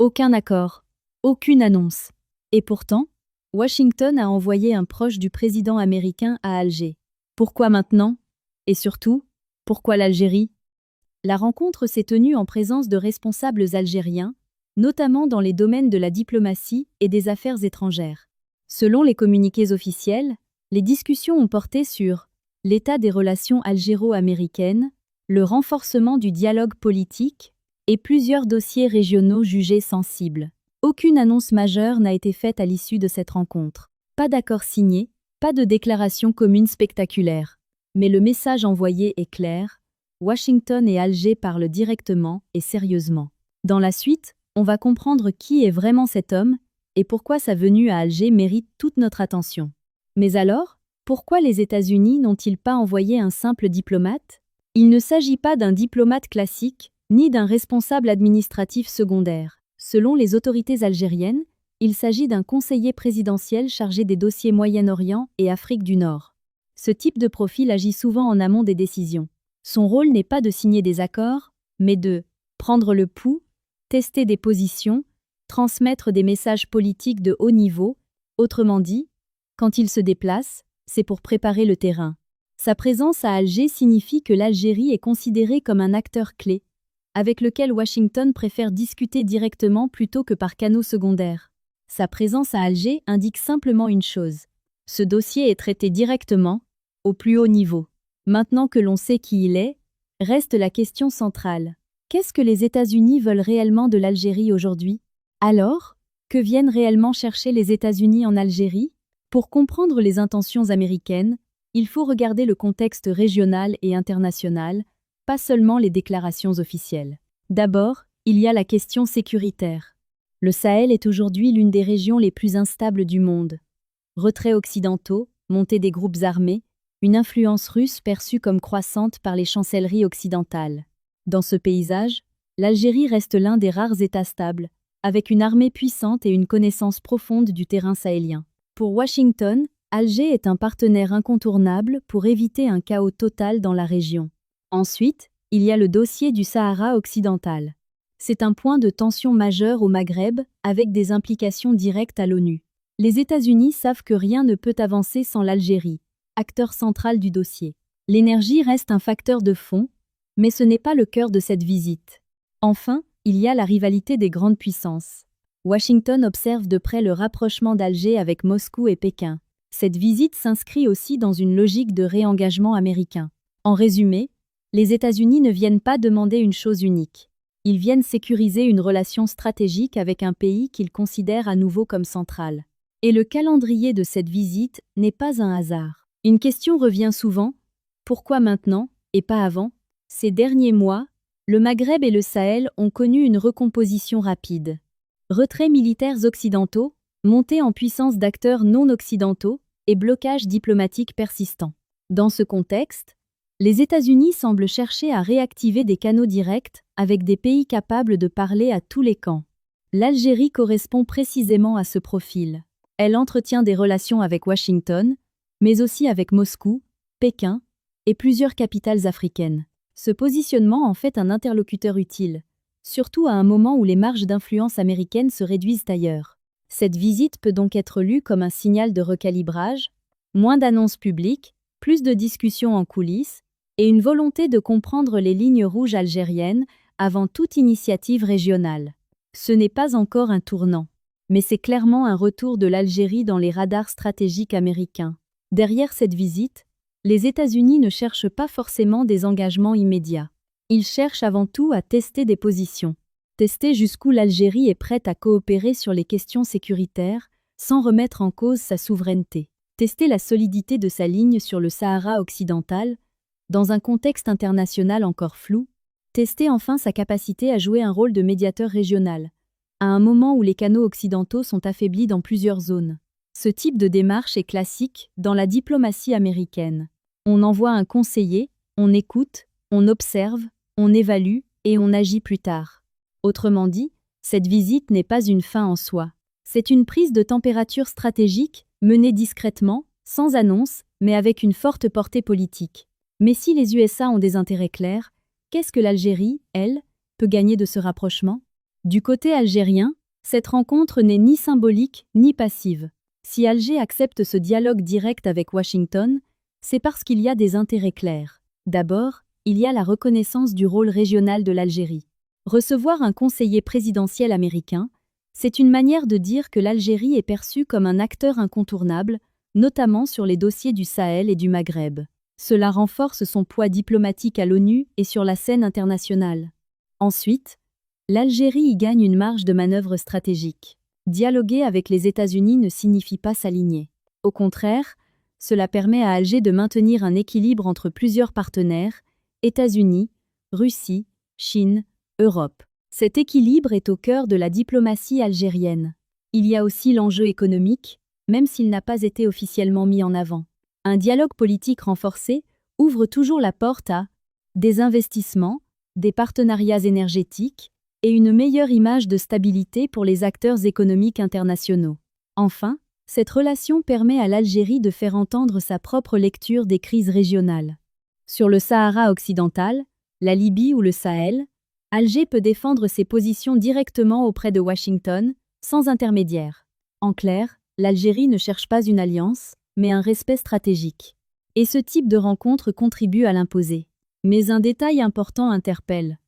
Aucun accord, aucune annonce. Et pourtant, Washington a envoyé un proche du président américain à Alger. Pourquoi maintenant? Et surtout, pourquoi l'Algérie? La rencontre s'est tenue en présence de responsables algériens, notamment dans les domaines de la diplomatie et des affaires étrangères. Selon les communiqués officiels, les discussions ont porté sur l'état des relations algéro-américaines, le renforcement du dialogue politique et plusieurs dossiers régionaux jugés sensibles. Aucune annonce majeure n'a été faite à l'issue de cette rencontre. Pas d'accord signé, pas de déclaration commune spectaculaire. Mais le message envoyé est clair, Washington et Alger parlent directement et sérieusement. Dans la suite, on va comprendre qui est vraiment cet homme et pourquoi sa venue à Alger mérite toute notre attention. Mais alors, pourquoi les États-Unis n'ont-ils pas envoyé un simple diplomate? Il ne s'agit pas d'un diplomate classique, ni d'un responsable administratif secondaire. Selon les autorités algériennes, il s'agit d'un conseiller présidentiel chargé des dossiers Moyen-Orient et Afrique du Nord. Ce type de profil agit souvent en amont des décisions. Son rôle n'est pas de signer des accords, mais de prendre le pouls, tester des positions, transmettre des messages politiques de haut niveau. Autrement dit, quand il se déplace, c'est pour préparer le terrain. Sa présence à Alger signifie que l'Algérie est considérée comme un acteur clé, avec lequel Washington préfère discuter directement plutôt que par canaux secondaires. Sa présence à Alger indique simplement une chose. Ce dossier est traité directement, au plus haut niveau. Maintenant que l'on sait qui il est, reste la question centrale. Qu'est-ce que les États-Unis veulent réellement de l'Algérie aujourd'hui? Alors, que viennent réellement chercher les États-Unis en Algérie? Pour comprendre les intentions américaines, il faut regarder le contexte régional et international, pas seulement les déclarations officielles. D'abord, il y a la question sécuritaire. Le Sahel est aujourd'hui l'une des régions les plus instables du monde. Retraits occidentaux, montée des groupes armés, une influence russe perçue comme croissante par les chancelleries occidentales. Dans ce paysage, l'Algérie reste l'un des rares États stables, avec une armée puissante et une connaissance profonde du terrain sahélien. Pour Washington, Alger est un partenaire incontournable pour éviter un chaos total dans la région. Ensuite, il y a le dossier du Sahara occidental. C'est un point de tension majeur au Maghreb, avec des implications directes à l'ONU. Les États-Unis savent que rien ne peut avancer sans l'Algérie, acteur central du dossier. L'énergie reste un facteur de fond, mais ce n'est pas le cœur de cette visite. Enfin, il y a la rivalité des grandes puissances. Washington observe de près le rapprochement d'Alger avec Moscou et Pékin. Cette visite s'inscrit aussi dans une logique de réengagement américain. En résumé, les États-Unis ne viennent pas demander une chose unique. Ils viennent sécuriser une relation stratégique avec un pays qu'ils considèrent à nouveau comme central. Et le calendrier de cette visite n'est pas un hasard. Une question revient souvent, pourquoi maintenant et pas avant? Ces derniers mois, le Maghreb et le Sahel ont connu une recomposition rapide. Retraits militaires occidentaux, montée en puissance d'acteurs non occidentaux et blocage diplomatique persistant. Dans ce contexte, les États-Unis semblent chercher à réactiver des canaux directs avec des pays capables de parler à tous les camps. L'Algérie correspond précisément à ce profil. Elle entretient des relations avec Washington, mais aussi avec Moscou, Pékin et plusieurs capitales africaines. Ce positionnement en fait un interlocuteur utile, surtout à un moment où les marges d'influence américaines se réduisent ailleurs. Cette visite peut donc être lue comme un signal de recalibrage, moins d'annonces publiques, plus de discussions en coulisses, et une volonté de comprendre les lignes rouges algériennes avant toute initiative régionale. Ce n'est pas encore un tournant, mais c'est clairement un retour de l'Algérie dans les radars stratégiques américains. Derrière cette visite, les États-Unis ne cherchent pas forcément des engagements immédiats. Ils cherchent avant tout à tester des positions. Tester jusqu'où l'Algérie est prête à coopérer sur les questions sécuritaires sans remettre en cause sa souveraineté. Tester la solidité de sa ligne sur le Sahara occidental, dans un contexte international encore flou. Tester enfin sa capacité à jouer un rôle de médiateur régional, à un moment où les canaux occidentaux sont affaiblis dans plusieurs zones. Ce type de démarche est classique dans la diplomatie américaine. On envoie un conseiller, on écoute, on observe, on évalue et on agit plus tard. Autrement dit, cette visite n'est pas une fin en soi. C'est une prise de température stratégique, menée discrètement, sans annonce, mais avec une forte portée politique. Mais si les USA ont des intérêts clairs, qu'est-ce que l'Algérie, elle, peut gagner de ce rapprochement? Du côté algérien, cette rencontre n'est ni symbolique ni passive. Si Alger accepte ce dialogue direct avec Washington, c'est parce qu'il y a des intérêts clairs. D'abord, il y a la reconnaissance du rôle régional de l'Algérie. Recevoir un conseiller présidentiel américain, c'est une manière de dire que l'Algérie est perçue comme un acteur incontournable, notamment sur les dossiers du Sahel et du Maghreb. Cela renforce son poids diplomatique à l'ONU et sur la scène internationale. Ensuite, l'Algérie y gagne une marge de manœuvre stratégique. Dialoguer avec les États-Unis ne signifie pas s'aligner. Au contraire, cela permet à Alger de maintenir un équilibre entre plusieurs partenaires, États-Unis, Russie, Chine, Europe. Cet équilibre est au cœur de la diplomatie algérienne. Il y a aussi l'enjeu économique, même s'il n'a pas été officiellement mis en avant. Un dialogue politique renforcé ouvre toujours la porte à des investissements, des partenariats énergétiques et une meilleure image de stabilité pour les acteurs économiques internationaux. Enfin, cette relation permet à l'Algérie de faire entendre sa propre lecture des crises régionales. Sur le Sahara occidental, la Libye ou le Sahel, Alger peut défendre ses positions directement auprès de Washington, sans intermédiaire. En clair, l'Algérie ne cherche pas une alliance, mais un respect stratégique. Et ce type de rencontre contribue à l'imposer. Mais un détail important interpelle.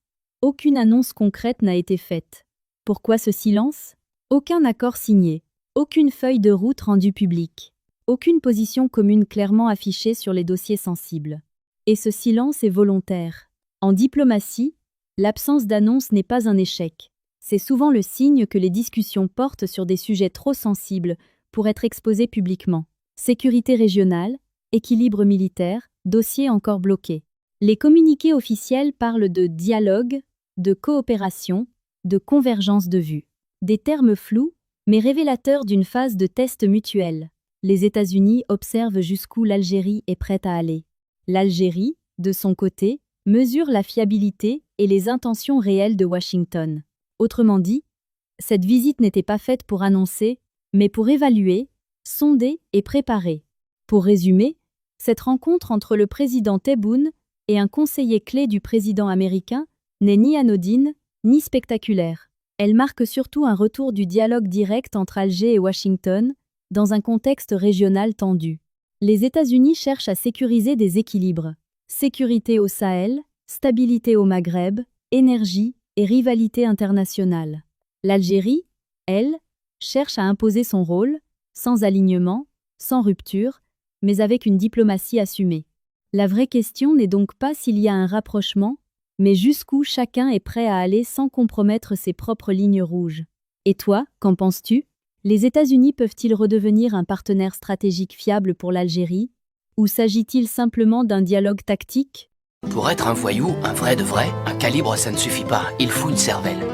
Aucune annonce concrète n'a été faite. Pourquoi ce silence? Aucun accord signé. Aucune feuille de route rendue publique. Aucune position commune clairement affichée sur les dossiers sensibles. Et ce silence est volontaire. En diplomatie, l'absence d'annonce n'est pas un échec. C'est souvent le signe que les discussions portent sur des sujets trop sensibles pour être exposés publiquement. Sécurité régionale, équilibre militaire, dossier encore bloqué. Les communiqués officiels parlent de dialogue, de coopération, de convergence de vues. Des termes flous, mais révélateur d'une phase de test mutuel. Les États-Unis observent jusqu'où l'Algérie est prête à aller. L'Algérie, de son côté, mesure la fiabilité et les intentions réelles de Washington. Autrement dit, cette visite n'était pas faite pour annoncer, mais pour évaluer, sonder et préparer. Pour résumer, cette rencontre entre le président Tebboune et un conseiller clé du président américain n'est ni anodine, ni spectaculaire. Elle marque surtout un retour du dialogue direct entre Alger et Washington, dans un contexte régional tendu. Les États-Unis cherchent à sécuriser des équilibres. Sécurité au Sahel, stabilité au Maghreb, énergie et rivalité internationale. L'Algérie, elle, cherche à imposer son rôle, sans alignement, sans rupture, mais avec une diplomatie assumée. La vraie question n'est donc pas s'il y a un rapprochement, mais jusqu'où chacun est prêt à aller sans compromettre ses propres lignes rouges. Et toi, qu'en penses-tu? Les États-Unis peuvent-ils redevenir un partenaire stratégique fiable pour l'Algérie? Ou s'agit-il simplement d'un dialogue tactique? Pour être un voyou, un vrai de vrai, un calibre ça ne suffit pas, il faut une cervelle.